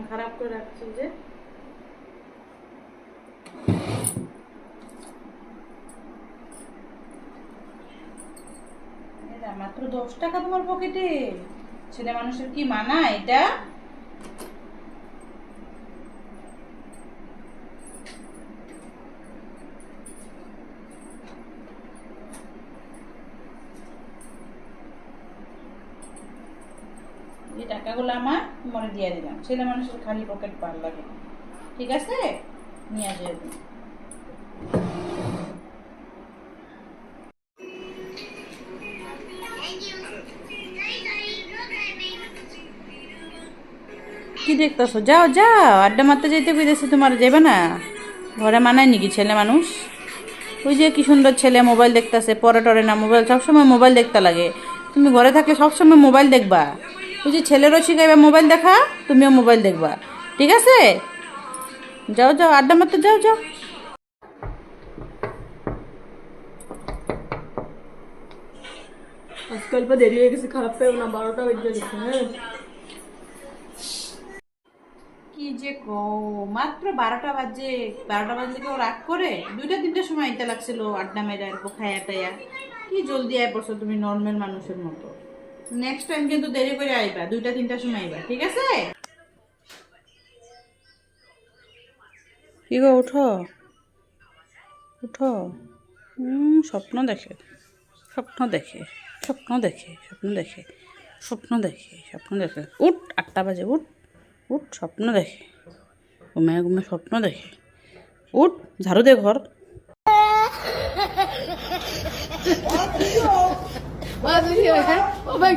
খারাপ করে রাখছি যে। মাত্র 10 টাকা তোমার পকেটে, ছেলে মানুষের কি মানায় এটা? এই টাকাগুলো আমার মনে দিয়ে দিলাম, ছেলে মানুষের খালি পকেট পার লাগে, ঠিক আছে? নিয়ে যাবে। কি দেখতেছো? যাও যাও, আড্ডা মারতে যাইতে কইতেছি, তোমার যাবে না? ঘরে মানায় নাকি ছেলে মানুষ? ওই যে কি সুন্দর ছেলে মোবাইল দেখতেছে, পরে টরে না, মোবাইল সবসময় মোবাইল দেখতে লাগে। তুমি ঘরে থাকলে সবসময় মোবাইল দেখবা। ওই যে ছেলেরও শিখাইবা মোবাইল দেখা, তুমিও মোবাইল দেখবা, ঠিক আছে? যাও যাও, আড্ডা মারতে যাও যাও। আজকাল পা দেরি হয়ে গেছে, খারাপ পেও না, 12টা বেজে গেছে। হ্যাঁ, কি যে কো, মাত্র 12টা বাজে। 12টা বাজলে কেউ রাগ করে? 2টা 3টার সময় আইতে লাগছিল আড্ডা মেরে আর খায়া টায়া। কি জলদি আয় পড়ছো তুমি, নর্মাল মানুষের মতো। নেক্সট টাইম কিন্তু দেরি করে আইবা, 2টা 3টার সময় আইবা, ঠিক আছে? কি গো, উঠো উঠো। স্বপ্ন দেখে, স্বপ্ন দেখে, স্বপ্ন দেখে, স্বপ্ন দেখে, স্বপ্ন দেখে, স্বপ্ন দেখে। উঠ, 8টা বাজে, উঠ উঠ, স্বপ্ন দেখে, ঘুমায় ঘুমায় স্বপ্ন দেখে। উঠ, ঝাড়ু দে ঘর। ও ভাই